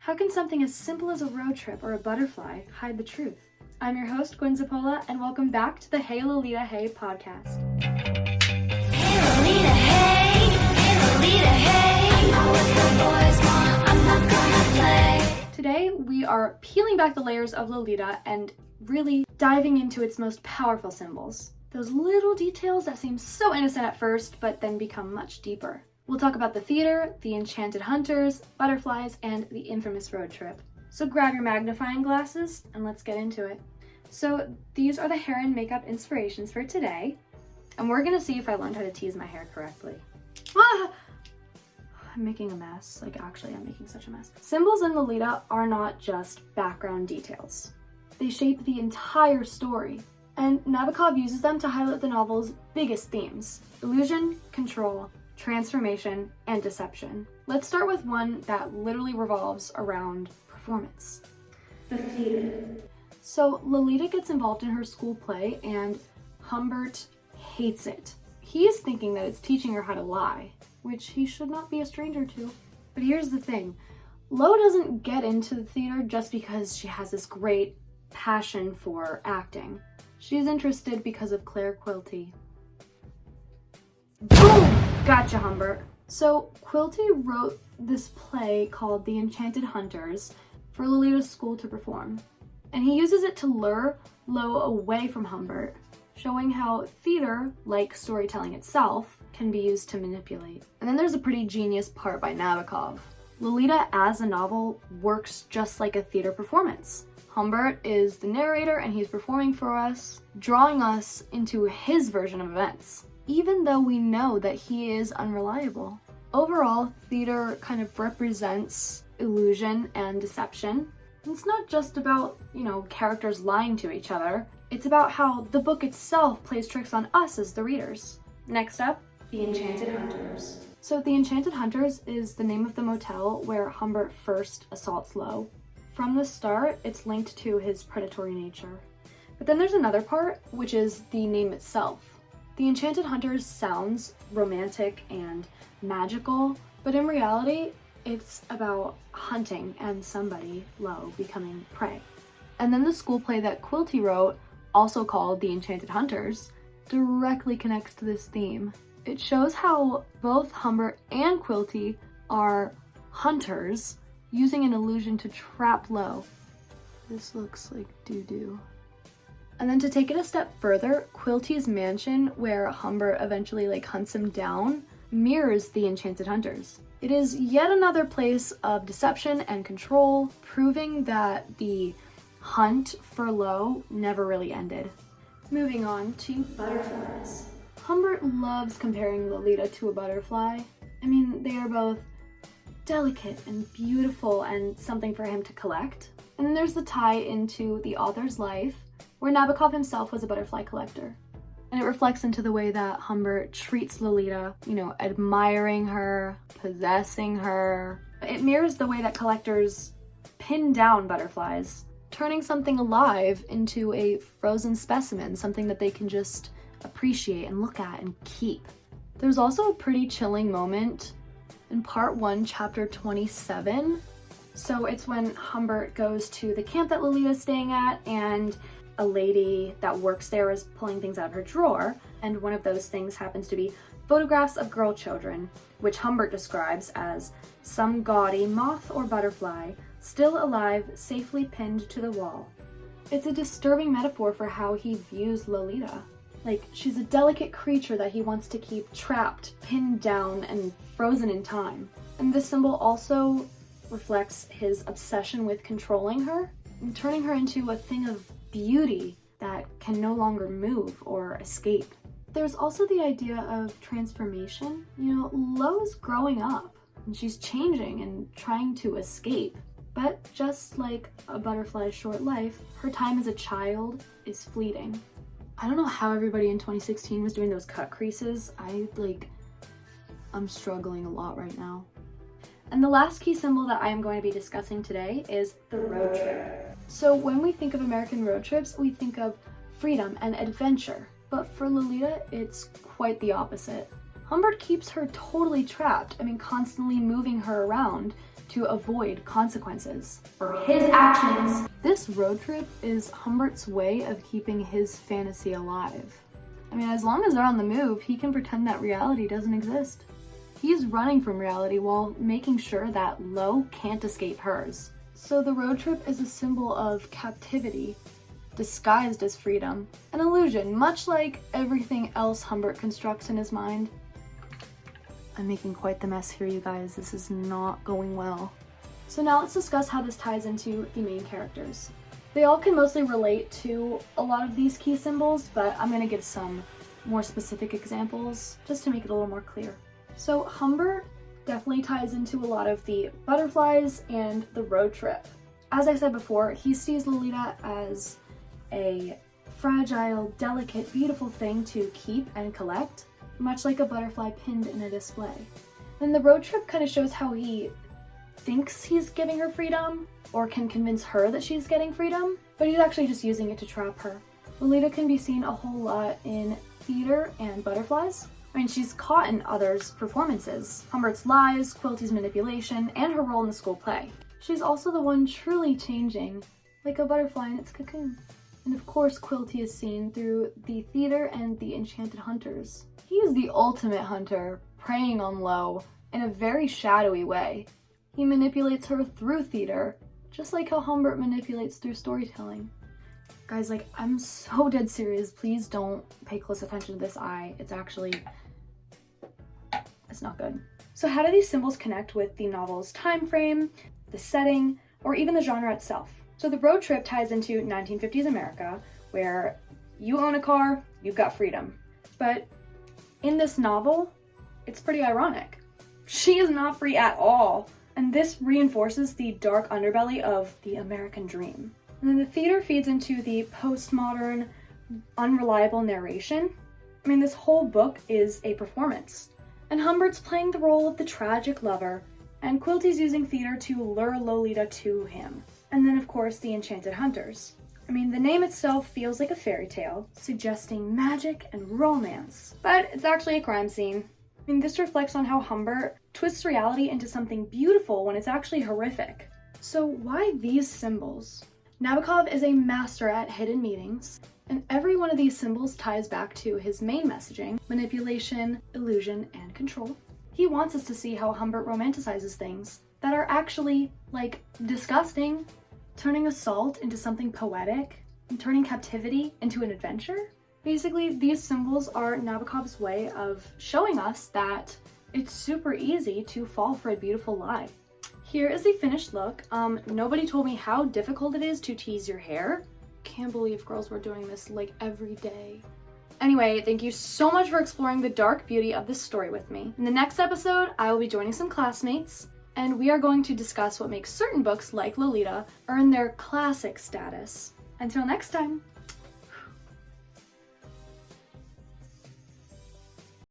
How can something as simple as a road trip or a butterfly hide the truth? I'm your host, Gwen Zappola, and welcome back to the Hey Lolita Hey podcast. Hey Lolita, hey, hey Lolita, hey. I know what the boys want, I'm not gonna play. Today, we are peeling back the layers of Lolita and really diving into its most powerful symbols. Those little details that seem so innocent at first, but then become much deeper. We'll talk about the theater, the enchanted hunters, butterflies, and the infamous road trip. So grab your magnifying glasses and let's get into it. So these are the hair and makeup inspirations for today, and we're gonna see if I learned how to tease my hair correctly. Ah! I'm making a mess. Actually, I'm making such a mess. Symbols in Lolita are not just background details. They shape the entire story, and Nabokov uses them to highlight the novel's biggest themes: illusion, control, transformation, and deception. Let's start with one that literally revolves around performance. The theater. So Lolita gets involved in her school play and Humbert hates it. He is thinking that it's teaching her how to lie, which he should not be a stranger to. But here's the thing. Lo doesn't get into the theater just because she has this great passion for acting. She's interested because of Claire Quilty. Boom! Gotcha, Humbert. So Quilty wrote this play called The Enchanted Hunters for Lolita's school to perform. And he uses it to lure Lo away from Humbert, showing how theater, like storytelling itself, can be used to manipulate. And then there's a pretty genius part by Nabokov. Lolita as a novel works just like a theater performance. Humbert is the narrator and he's performing for us, drawing us into his version of events, even though we know that he is unreliable. Overall, theater kind of represents illusion and deception. It's not just about, characters lying to each other. It's about how the book itself plays tricks on us as the readers. Next up, the Enchanted Hunters. So the Enchanted Hunters is the name of the motel where Humbert first assaults Lo. From the start, it's linked to his predatory nature. But then there's another part, which is the name itself. The Enchanted Hunters sounds romantic and magical, but in reality, it's about hunting and somebody, Lo, becoming prey. And then the school play that Quilty wrote, also called The Enchanted Hunters, directly connects to this theme. It shows how both Humbert and Quilty are hunters using an illusion to trap Lo. This looks like doo-doo. And then to take it a step further, Quilty's mansion, where Humbert eventually hunts him down, mirrors the Enchanted Hunters. It is yet another place of deception and control, proving that the hunt for Lo never really ended. Moving on to butterflies. Humbert loves comparing Lolita to a butterfly. They are both delicate and beautiful and something for him to collect. And then there's the tie into the author's life, where Nabokov himself was a butterfly collector. And it reflects into the way that Humbert treats Lolita, admiring her, possessing her. It mirrors the way that collectors pin down butterflies, turning something alive into a frozen specimen, something that they can just appreciate and look at and keep. There's also a pretty chilling moment in part 1, chapter 27. So it's when Humbert goes to the camp that Lolita's staying at, and a lady that works there is pulling things out of her drawer, and one of those things happens to be photographs of girl children, which Humbert describes as some gaudy moth or butterfly, still alive, safely pinned to the wall. It's a disturbing metaphor for how he views Lolita. She's a delicate creature that he wants to keep trapped, pinned down, and frozen in time. And this symbol also reflects his obsession with controlling her and turning her into a thing of beauty that can no longer move or escape. There's also the idea of transformation. Lo is growing up and she's changing and trying to escape. But just like a butterfly's short life, her time as a child is fleeting. I don't know how everybody in 2016 was doing those cut creases. I'm struggling a lot right now. And the last key symbol that I am going to be discussing today is the road trip. So when we think of American road trips, we think of freedom and adventure. But for Lolita, it's quite the opposite. Humbert keeps her totally trapped, constantly moving her around to avoid consequences for his actions. This road trip is Humbert's way of keeping his fantasy alive. As long as they're on the move, he can pretend that reality doesn't exist. He's running from reality while making sure that Lo can't escape hers. So the road trip is a symbol of captivity, disguised as freedom, an illusion, much like everything else Humbert constructs in his mind. I'm making quite the mess here, you guys. This is not going well. So now let's discuss how this ties into the main characters. They all can mostly relate to a lot of these key symbols, but I'm going to give some more specific examples just to make it a little more clear. So Humbert definitely ties into a lot of the butterflies and the road trip. As I said before, he sees Lolita as a fragile, delicate, beautiful thing to keep and collect, much like a butterfly pinned in a display. And the road trip kind of shows how he thinks he's giving her freedom, or can convince her that she's getting freedom, but he's actually just using it to trap her. Lolita can be seen a whole lot in theater and butterflies. She's caught in others' performances, Humbert's lies, Quilty's manipulation, and her role in the school play. She's also the one truly changing, like a butterfly in its cocoon. And of course, Quilty is seen through the theater and the enchanted hunters. He is the ultimate hunter, preying on Lo in a very shadowy way. He manipulates her through theater, just like how Humbert manipulates through storytelling. Guys, I'm so dead serious. Please don't pay close attention to this eye. It's not good. So how do these symbols connect with the novel's time frame, the setting, or even the genre itself? So the road trip ties into 1950s America, where you own a car, you've got freedom. But in this novel, it's pretty ironic. She is not free at all. And this reinforces the dark underbelly of the American dream. And then the theater feeds into the postmodern, unreliable narration. This whole book is a performance. And Humbert's playing the role of the tragic lover, and Quilty's using theater to lure Lolita to him. And then, of course, the enchanted hunters. The name itself feels like a fairy tale, suggesting magic and romance. But it's actually a crime scene. This reflects on how Humbert twists reality into something beautiful when it's actually horrific. So why these symbols? Nabokov is a master at hidden meanings, and every one of these symbols ties back to his main messaging: manipulation, illusion, and control. He wants us to see how Humbert romanticizes things that are actually, disgusting, turning assault into something poetic, and turning captivity into an adventure. Basically, these symbols are Nabokov's way of showing us that it's super easy to fall for a beautiful lie. Here is the finished look. Nobody told me how difficult it is to tease your hair. Can't believe girls were doing this every day. Anyway, thank you so much for exploring the dark beauty of this story with me. In the next episode, I will be joining some classmates, and we are going to discuss what makes certain books like Lolita earn their classic status. Until next time!